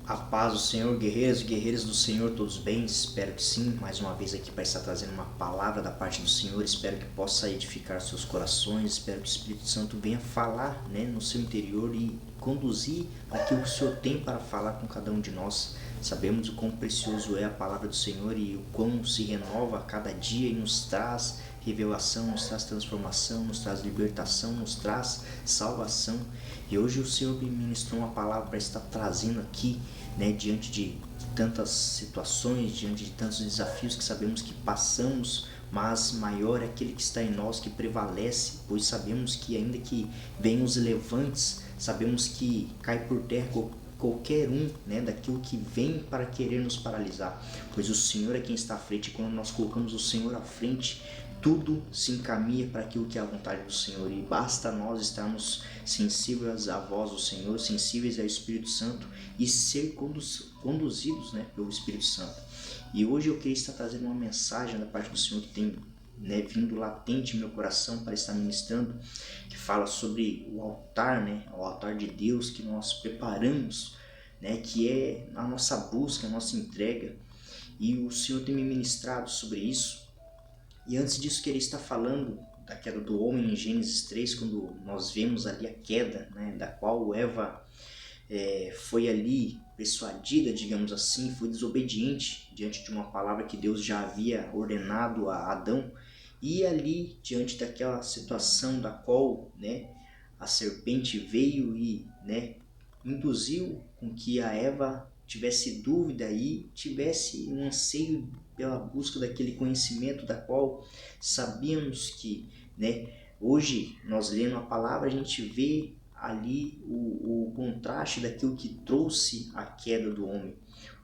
A paz do Senhor, guerreiros e guerreiras do Senhor, todos bem? Espero que sim. Mais uma vez aqui para estar trazendo uma palavra da parte do Senhor. Espero que possa edificar seus corações. Espero que o Espírito Santo venha falar, no seu interior e conduzir aquilo que o Senhor tem para falar com cada um de nós. Sabemos o quão precioso é a palavra do Senhor e o quão se renova a cada dia e nos traz revelação, nos traz transformação, nos traz libertação, nos traz salvação. E hoje o Senhor me ministrou uma palavra para estar trazendo aqui, diante de tantas situações, diante de tantos desafios que sabemos que passamos, mas maior é aquele que está em nós, que prevalece, pois sabemos que ainda que venham os levantes, sabemos que cai por terra qualquer um, daquilo que vem para querer nos paralisar, pois o Senhor é quem está à frente, e quando nós colocamos o Senhor à frente, tudo se encaminha para aquilo que é a vontade do Senhor, e basta nós estarmos sensíveis à voz do Senhor, sensíveis ao Espírito Santo e ser conduzidos, pelo Espírito Santo. E hoje eu queria estar trazendo uma mensagem da parte do Senhor que tem vindo latente em meu coração para estar ministrando, que fala sobre o altar, o altar de Deus que nós preparamos, que é a nossa busca, a nossa entrega. E o Senhor tem me ministrado sobre isso. E antes disso, queria estar falando da queda do homem em Gênesis 3, quando nós vemos ali a queda, da qual Eva foi ali persuadida, digamos assim, foi desobediente diante de uma palavra que Deus já havia ordenado a Adão. E ali, diante daquela situação da qual a serpente veio e induziu com que a Eva tivesse dúvida e tivesse um anseio pela busca daquele conhecimento da qual sabíamos que, hoje nós lendo a palavra a gente vê ali o contraste daquilo que trouxe a queda do homem,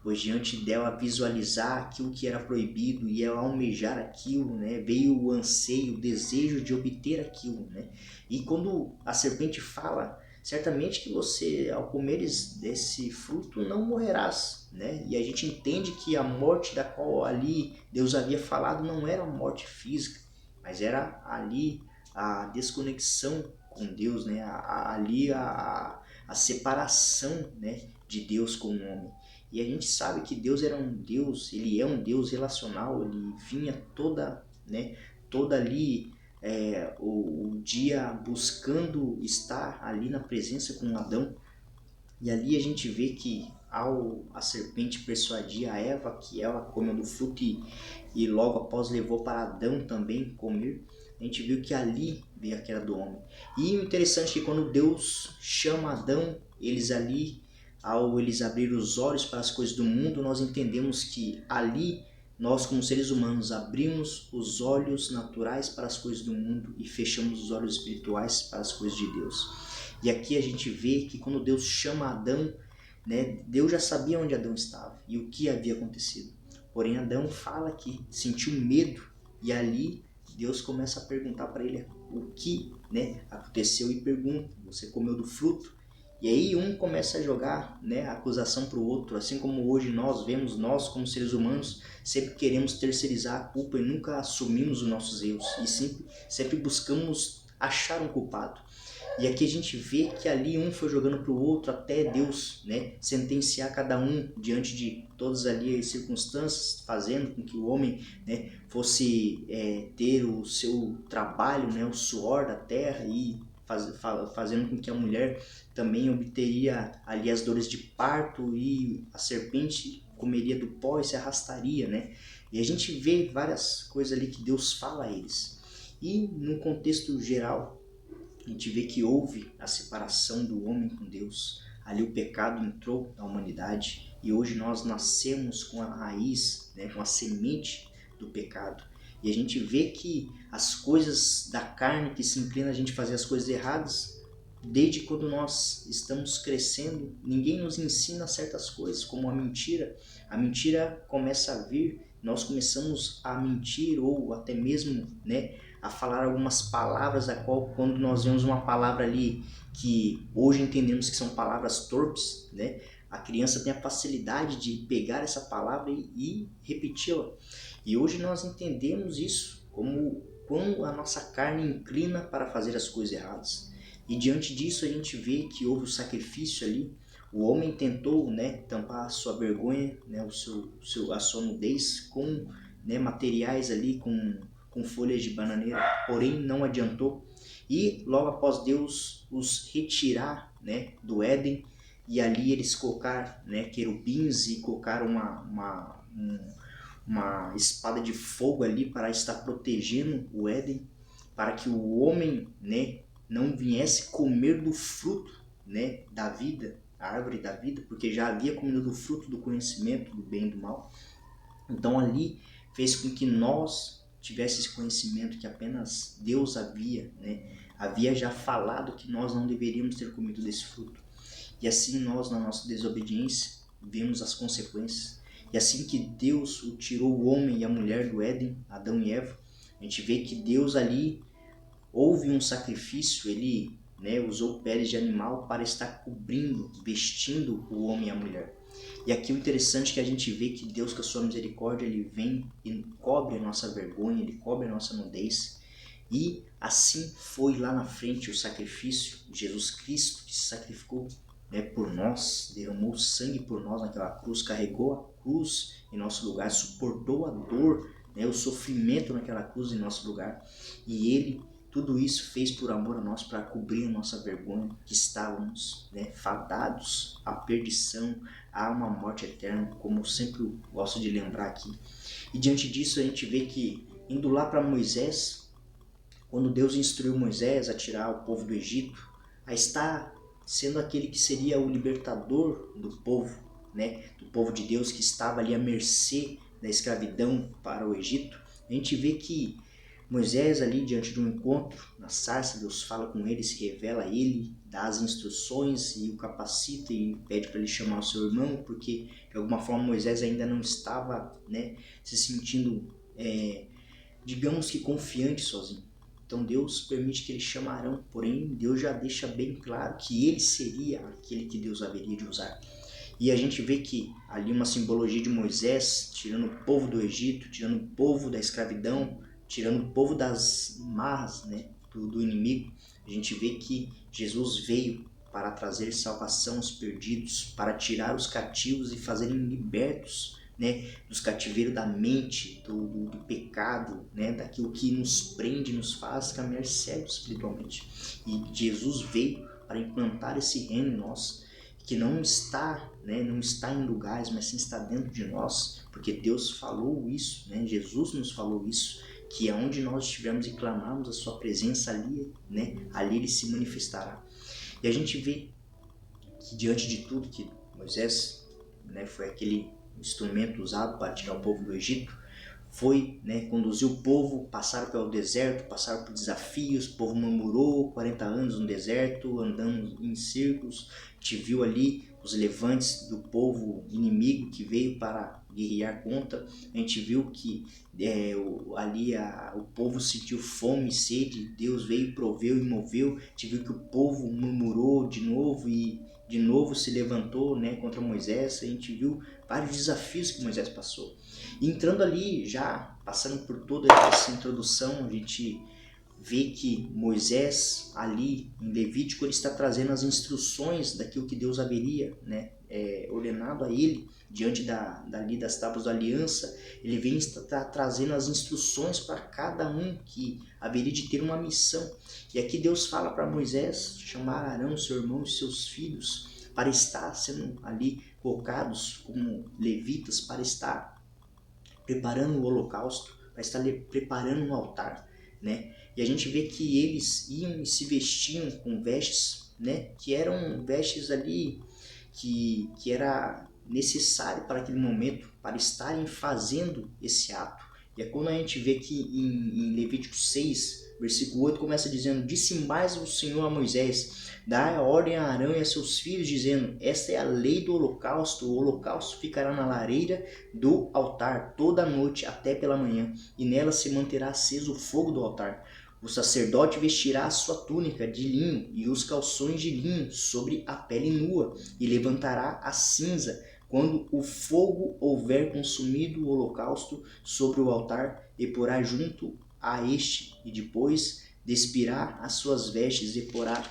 pois diante dela visualizar aquilo que era proibido e ela almejar aquilo, veio o anseio, o desejo de obter aquilo, E quando a serpente fala, certamente que você, ao comeres desse fruto, não morrerás, E a gente entende que a morte da qual ali Deus havia falado não era a morte física, mas era ali a desconexão com Deus, ali a separação, de Deus com o homem. E a gente sabe que Deus era um Deus, Ele é um Deus relacional, Ele vinha toda ali o dia buscando estar ali na presença com Adão. E ali a gente vê que ao a serpente persuadir a Eva que ela comeu do fruto e logo após levou para Adão também comer, a gente viu que ali veio a queda do homem. E o interessante é que quando Deus chama Adão, ao eles abrir os olhos para as coisas do mundo, nós entendemos que ali nós, como seres humanos, abrimos os olhos naturais para as coisas do mundo e fechamos os olhos espirituais para as coisas de Deus. E aqui a gente vê que quando Deus chama Adão, Deus já sabia onde Adão estava e o que havia acontecido. Porém, Adão fala que sentiu medo e ali Deus começa a perguntar para ele o que aconteceu e pergunta: você comeu do fruto? E aí um começa a jogar a acusação para o outro, assim como hoje nós vemos, nós como seres humanos, sempre queremos terceirizar a culpa e nunca assumimos os nossos erros e sempre buscamos achar um culpado. E aqui a gente vê que ali um foi jogando para o outro até Deus sentenciar cada um diante de todas ali as circunstâncias, fazendo com que o homem fosse ter o seu trabalho, o suor da terra, e fazendo com que a mulher também obteria ali as dores de parto, e a serpente comeria do pó e se arrastaria, E a gente vê várias coisas ali que Deus fala a eles. E no contexto geral, a gente vê que houve a separação do homem com Deus. Ali o pecado entrou na humanidade e hoje nós nascemos com a raiz, com a semente do pecado. E a gente vê que as coisas da carne que se inclina a gente fazer as coisas erradas, desde quando nós estamos crescendo, ninguém nos ensina certas coisas, como a mentira. A mentira começa a vir, nós começamos a mentir ou até mesmo, a falar algumas palavras, a qual quando nós vemos uma palavra ali que hoje entendemos que são palavras torpes, a criança tem a facilidade de pegar essa palavra e repeti-la. E hoje nós entendemos isso como a nossa carne inclina para fazer as coisas erradas. E diante disso a gente vê que houve o sacrifício ali, O homem tentou, né, tampar a sua vergonha, né, a sua nudez com, né, materiais ali, com folhas de bananeira, porém não adiantou. E logo após Deus os retirar, né, do Éden, e ali eles colocaram, né, querubins e colocaram uma espada de fogo ali para estar protegendo o Éden, para que o homem, né, não viesse comer do fruto, né, da vida, a árvore da vida, porque já havia comido do fruto do conhecimento do bem e do mal. Então ali fez com que nós tivesse esse conhecimento que apenas Deus havia, né, havia já falado que nós não deveríamos ter comido desse fruto. E assim nós, na nossa desobediência, vemos as consequências. E assim que Deus tirou o homem e a mulher do Éden, Adão e Eva, a gente vê que Deus ali houve um sacrifício, ele, né, usou peles de animal para estar cobrindo, vestindo o homem e a mulher. E aqui o interessante é que a gente vê que Deus, com a sua misericórdia, ele vem e cobre a nossa vergonha, ele cobre a nossa nudez. E assim foi lá na frente o sacrifício, Jesus Cristo que se sacrificou, né, por nós, derramou sangue por nós naquela cruz, carregou a cruz em nosso lugar, suportou a dor, né, o sofrimento naquela cruz em nosso lugar. E ele, tudo isso fez por amor a nós, para cobrir a nossa vergonha, que estávamos, né, fadados à perdição, a uma morte eterna, como eu sempre gosto de lembrar aqui. E diante disso a gente vê que, indo lá para Moisés, quando Deus instruiu Moisés a tirar o povo do Egito, a estar sendo aquele que seria o libertador do povo, né, do povo de Deus que estava ali à mercê da escravidão para o Egito, a gente vê que Moisés ali diante de um encontro na sarça, Deus fala com ele, se revela a ele, dá as instruções e o capacita e pede para ele chamar o seu irmão, porque de alguma forma Moisés ainda não estava, né, se sentindo, digamos que confiante sozinho. Então Deus permite que eles chamarão, porém Deus já deixa bem claro que ele seria aquele que Deus haveria de usar. E a gente vê que ali uma simbologia de Moisés, tirando o povo do Egito, tirando o povo da escravidão, tirando o povo das marras, né, do inimigo. A gente vê que Jesus veio para trazer salvação aos perdidos, para tirar os cativos e fazerem libertos, né, dos cativeiros da mente, do pecado, né, daquilo que nos prende, nos faz caminhar cegos espiritualmente. E Jesus veio para implantar esse reino em nós, que não está, né, não está em lugares, mas sim está dentro de nós, porque Deus falou isso, né, Jesus nos falou isso, que aonde nós estivermos e clamarmos a sua presença ali, né, ali ele se manifestará. E a gente vê que diante de tudo que Moisés, né, foi aquele instrumento usado para tirar o povo do Egito, foi, né, conduzir o povo, passaram pelo deserto, passaram por desafios, o povo murmurou 40 anos no deserto, andando em círculos, te viu ali os levantes do povo inimigo que veio para guerrear contra, a gente viu que o povo sentiu fome e sede, Deus veio, proveu e moveu, a gente viu que o povo murmurou de novo e de novo se levantou, né, contra Moisés, a gente viu vários desafios que Moisés passou. E entrando ali, já passando por toda essa introdução, a gente vê que Moisés ali em Levítico ele está trazendo as instruções daquilo que Deus haveria, né, ordenado a ele diante dali das tábuas da aliança. Ele vem estar trazendo as instruções para cada um que haveria de ter uma missão. E aqui Deus fala para Moisés chamar Arão, seu irmão e seus filhos para estar sendo ali colocados como levitas, para estar preparando o holocausto, para estar preparando um altar, né? E a gente vê que eles iam e se vestiam com vestes, né, que eram vestes ali que era necessário para aquele momento, para estarem fazendo esse ato. E é quando a gente vê que em Levítico 6, versículo 8, começa dizendo: disse mais o Senhor a Moisés: dá a ordem a Arão e a seus filhos, dizendo: esta é a lei do holocausto, o holocausto ficará na lareira do altar toda a noite até pela manhã, e nela se manterá aceso o fogo do altar. O sacerdote vestirá a sua túnica de linho e os calções de linho sobre a pele nua, e levantará a cinza quando o fogo houver consumido o holocausto sobre o altar, e porá junto a este, e depois despirá as suas vestes e porá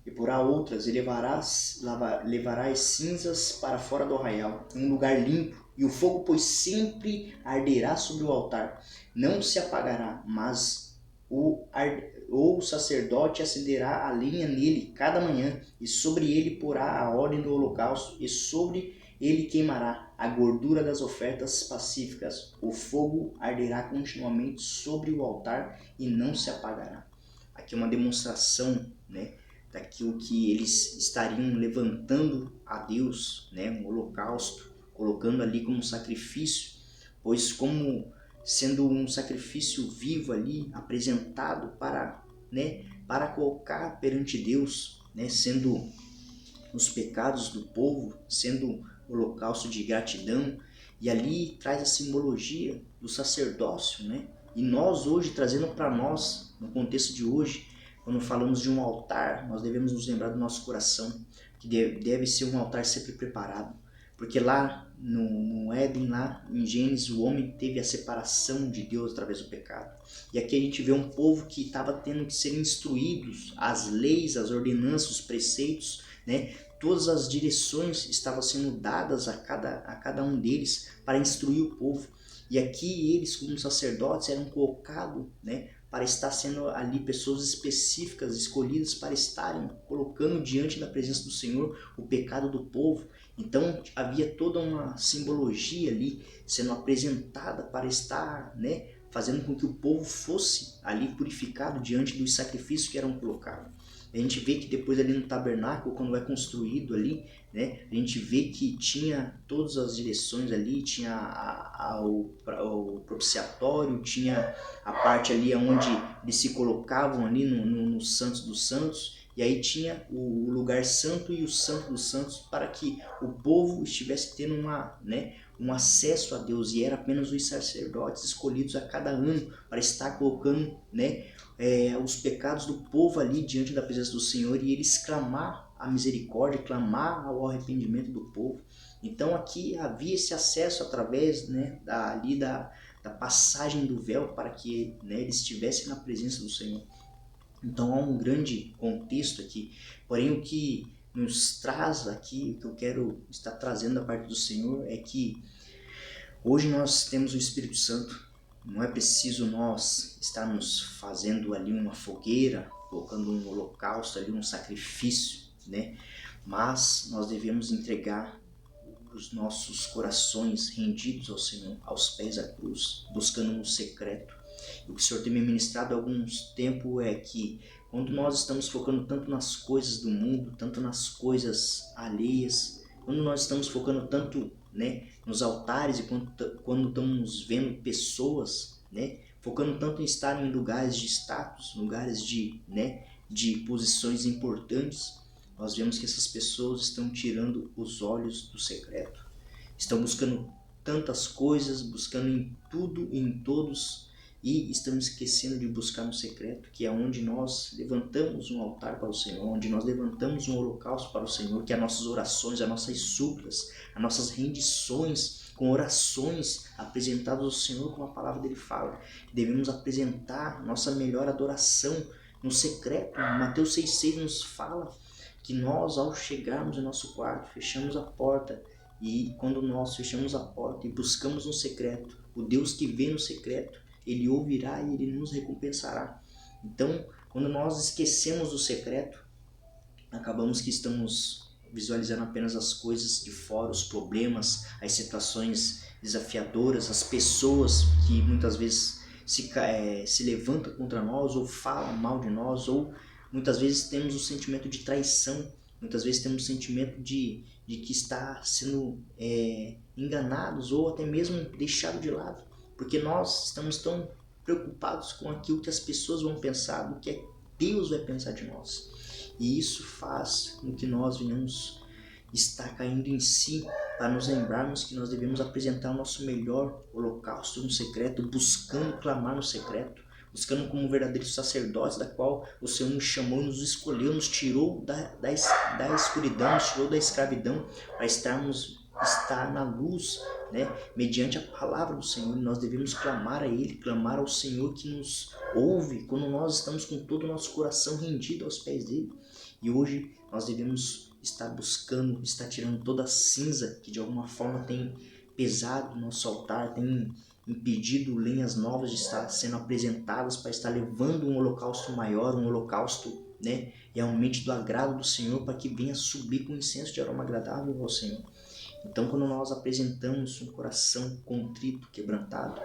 e porá outras, e levará as cinzas para fora do arraial, em um lugar limpo, e o fogo, pois, sempre arderá sobre o altar, não se apagará, mas o sacerdote acenderá a lenha nele cada manhã, e sobre ele porá a ordem do holocausto, e sobre ele queimará a gordura das ofertas pacíficas. O fogo arderá continuamente sobre o altar e não se apagará. Aqui é uma demonstração, né, daquilo que eles estariam levantando a Deus, né, um holocausto, colocando ali como sacrifício, pois como sendo um sacrifício vivo ali, apresentado para, né, para colocar perante Deus, né, sendo os pecados do povo, sendo um holocausto de gratidão, e ali traz a simbologia do sacerdócio, né? E nós hoje, trazendo para nós, no contexto de hoje, quando falamos de um altar, nós devemos nos lembrar do nosso coração, que deve ser um altar sempre preparado. Porque lá no Éden, lá em Gênesis, o homem teve a separação de Deus através do pecado. E aqui a gente vê um povo que estava tendo que ser instruídos, as leis, as ordenanças, os preceitos, né? Todas as direções estavam sendo dadas a cada um deles para instruir o povo. E aqui eles, como sacerdotes, eram colocados, né, para estar sendo ali pessoas específicas, escolhidas para estarem colocando diante da presença do Senhor o pecado do povo. Então havia toda uma simbologia ali sendo apresentada para estar, né, fazendo com que o povo fosse ali purificado diante dos sacrifícios que eram colocados. A gente vê que depois ali no tabernáculo, quando é construído ali, né, a gente vê que tinha todas as direções ali, tinha o propiciatório, tinha a parte ali onde eles se colocavam ali no Santos dos Santos, e aí tinha o lugar santo e o santo dos santos para que o povo estivesse tendo um acesso a Deus, e era apenas os sacerdotes escolhidos a cada ano para estar colocando, né, os pecados do povo ali diante da presença do Senhor, e eles clamar a misericórdia, clamar ao arrependimento do povo. Então aqui havia esse acesso através, né, da passagem do véu para que, né, eles estivessem na presença do Senhor. Então há um grande contexto aqui, porém o que nos traz aqui, o que eu quero estar trazendo da parte do Senhor é que hoje nós temos o Espírito Santo. Não é preciso nós estarmos fazendo ali uma fogueira, colocando um holocausto ali, um sacrifício, né? Mas nós devemos entregar os nossos corações rendidos ao Senhor, aos pés da cruz, buscando no secreto. O que o Senhor tem me ministrado há alguns tempo é que quando nós estamos focando tanto nas coisas do mundo, tanto nas coisas alheias, quando nós estamos focando tanto, né, nos altares, e quando estamos vendo pessoas, né, focando tanto em estar em lugares de status, lugares de, né, de posições importantes, nós vemos que essas pessoas estão tirando os olhos do secreto. Estão buscando tantas coisas, buscando em tudo e em todos, e estamos esquecendo de buscar no secreto, que é onde nós levantamos um altar para o Senhor, onde nós levantamos um holocausto para o Senhor, que é as nossas orações, as nossas súplicas, as nossas rendições, com orações apresentadas ao Senhor, como a palavra dele fala. Devemos apresentar nossa melhor adoração no secreto. Mateus 6,6 nos fala que nós, ao chegarmos no nosso quarto, fechamos a porta, e quando nós fechamos a porta e buscamos no secreto, o Deus que vê no secreto, ele ouvirá e ele nos recompensará. Então, quando nós esquecemos do secreto, acabamos que estamos visualizando apenas as coisas de fora, os problemas, as situações desafiadoras, as pessoas que muitas vezes se levantam contra nós ou falam mal de nós, ou muitas vezes temos o sentimento de traição, muitas vezes temos o sentimento de que está sendo enganados ou até mesmo deixado de lado, porque nós estamos tão preocupados com aquilo que as pessoas vão pensar, do que Deus vai pensar de nós. E isso faz com que nós venhamos estar caindo em si, para nos lembrarmos que nós devemos apresentar o nosso melhor holocausto no secreto, buscando clamar no secreto, buscando como verdadeiros sacerdotes, da qual o Senhor nos chamou, nos escolheu, nos tirou da escuridão, nos tirou da escravidão, para estar na luz, né, mediante a palavra do Senhor. E nós devemos clamar a Ele, clamar ao Senhor que nos ouve quando nós estamos com todo o nosso coração rendido aos pés dele. E hoje nós devemos estar buscando, estar tirando toda a cinza que de alguma forma tem pesado no nosso altar, tem impedido lenhas novas de estar sendo apresentadas para estar levando um holocausto maior, um holocausto, né, realmente do agrado do Senhor, para que venha subir com incenso de aroma agradável ao Senhor. Então, quando nós apresentamos um coração contrito, quebrantado,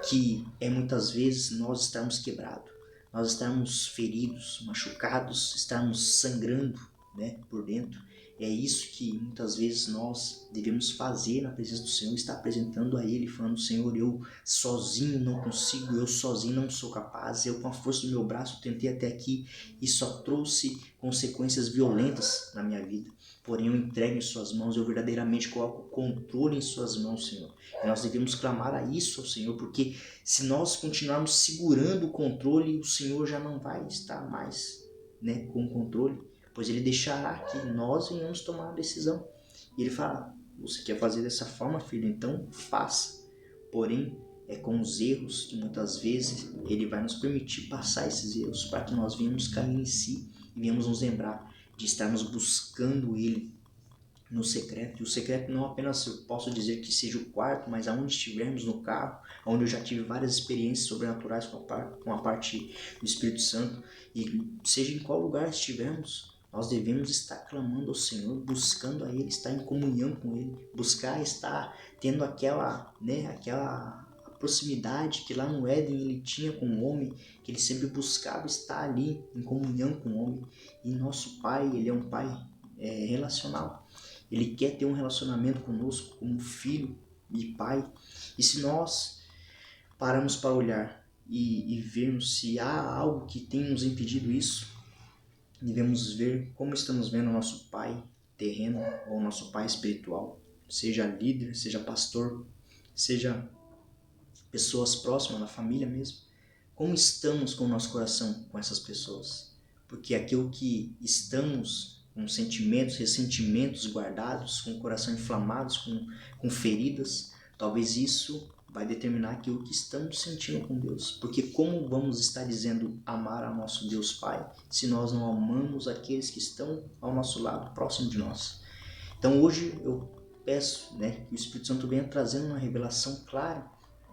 que é muitas vezes nós estarmos quebrados, nós estarmos feridos, machucados, estarmos sangrando, né, por dentro. É isso que muitas vezes nós devemos fazer na presença do Senhor, estar apresentando a Ele, falando: Senhor, eu sozinho não consigo, eu sozinho não sou capaz, eu com a força do meu braço tentei até aqui e só trouxe consequências violentas na minha vida. Porém, eu entrego em suas mãos, eu verdadeiramente coloco o controle em suas mãos, Senhor. E nós devemos clamar a isso ao Senhor, porque se nós continuarmos segurando o controle, o Senhor já não vai estar mais, né, com o controle, pois Ele deixará que nós venhamos tomar a decisão. E Ele fala: você quer fazer dessa forma, filho? Então faça. Porém, é com os erros que muitas vezes Ele vai nos permitir passar esses erros, para que nós venhamos cair em si e venhamos nos lembrar de estarmos buscando Ele no secreto. E o secreto não apenas, eu posso dizer que seja o quarto, mas aonde estivermos, no carro, onde eu já tive várias experiências sobrenaturais com a parte do Espírito Santo. E seja em qual lugar estivermos, nós devemos estar clamando ao Senhor, buscando a Ele, estar em comunhão com Ele, buscar estar tendo aquela proximidade que lá no Éden Ele tinha com o homem, que Ele sempre buscava estar ali em comunhão com o homem. E nosso Pai, Ele é um Pai relacional. Ele quer ter um relacionamento conosco como filho e pai. E se nós pararmos para olhar e vermos se há algo que tem nos impedido isso, devemos ver como estamos vendo o nosso pai terreno ou o nosso pai espiritual, seja líder, seja pastor, seja pessoas próximas da família mesmo. Como estamos com o nosso coração com essas pessoas? Porque aquilo que estamos com sentimentos, ressentimentos guardados, com o coração inflamados, com feridas, talvez isso vai determinar aquilo que estamos sentindo com Deus. Porque como vamos estar dizendo amar a nosso Deus Pai, se nós não amamos aqueles que estão ao nosso lado, próximo de nós? Então hoje eu peço, né, que o Espírito Santo venha trazendo uma revelação clara,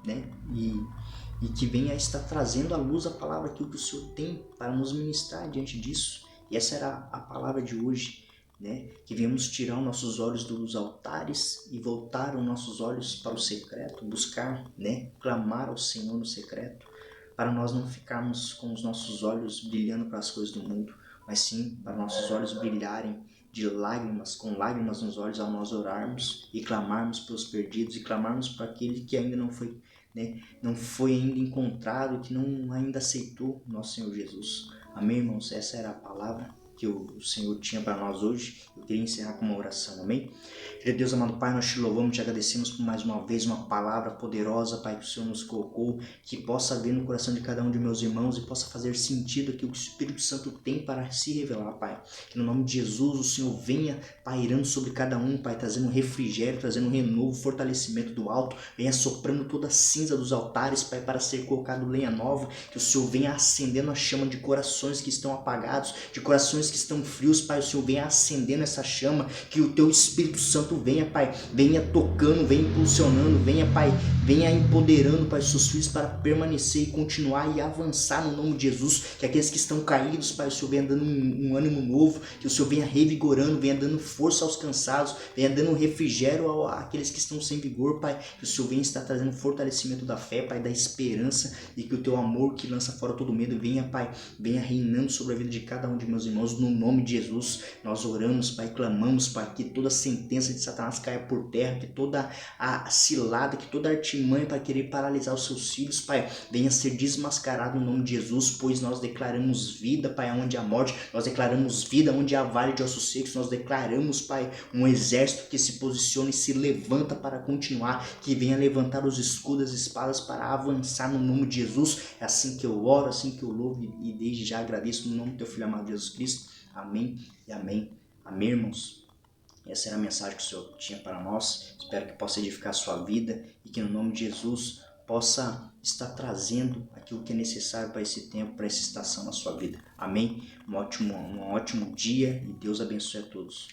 né, e que venha estar trazendo à luz a palavra que o Senhor tem para nos ministrar diante disso. E essa era a palavra de hoje, né? Que venhamos tirar os nossos olhos dos altares e voltar os nossos olhos para o secreto, buscar, né, clamar ao Senhor no secreto, para nós não ficarmos com os nossos olhos brilhando para as coisas do mundo, mas sim para nossos olhos brilharem de lágrimas, com lágrimas nos olhos, ao nós orarmos e clamarmos pelos perdidos e clamarmos para aquele que ainda não foi, né, não foi ainda encontrado, que não ainda aceitou nosso Senhor Jesus. Amém, irmãos? Essa era a palavra que o Senhor tinha para nós hoje. Eu queria encerrar com uma oração, amém? Querido Deus, amado Pai, nós te louvamos, te agradecemos por mais uma vez uma palavra poderosa, Pai, que o Senhor nos colocou, que possa haver no coração de cada um de meus irmãos e possa fazer sentido aquilo que o Espírito Santo tem para se revelar, Pai. Que no nome de Jesus o Senhor venha pairando sobre cada um, Pai, trazendo refrigério, trazendo renovo, fortalecimento do alto, venha soprando toda a cinza dos altares, Pai, para ser colocado lenha nova, que o Senhor venha acendendo a chama de corações que estão apagados, de corações que estão frios, Pai, o Senhor venha acendendo essa chama, que o Teu Espírito Santo venha, Pai, venha tocando, venha impulsionando, venha, Pai, venha empoderando, Pai, seus filhos para permanecer e continuar e avançar no nome de Jesus, que aqueles que estão caídos, Pai, o Senhor venha dando um ânimo novo, que o Senhor venha revigorando, venha dando força aos cansados, venha dando refrigério àqueles que estão sem vigor, Pai, que o Senhor venha estar trazendo fortalecimento da fé, Pai, da esperança, e que o Teu amor que lança fora todo medo venha, Pai, venha reinando sobre a vida de cada um de meus irmãos, no nome de Jesus. Nós oramos, Pai, clamamos, Pai, que toda sentença de Satanás caia por terra, que toda a cilada, que toda artimanha para querer paralisar os seus filhos, Pai, venha ser desmascarado no nome de Jesus, pois nós declaramos vida, Pai, onde há morte, nós declaramos vida onde há vale de ossos secos, nós declaramos, Pai, um exército que se posiciona e se levanta para continuar, que venha levantar os escudos, as espadas para avançar no nome de Jesus. É assim que eu oro, assim que eu louvo e desde já agradeço no nome do Teu Filho amado Jesus Cristo. Amém e amém. Amém, irmãos? Essa era a mensagem que o Senhor tinha para nós. Espero que possa edificar a sua vida e que no nome de Jesus possa estar trazendo aquilo que é necessário para esse tempo, para essa estação na sua vida. Amém? Um ótimo dia e Deus abençoe a todos.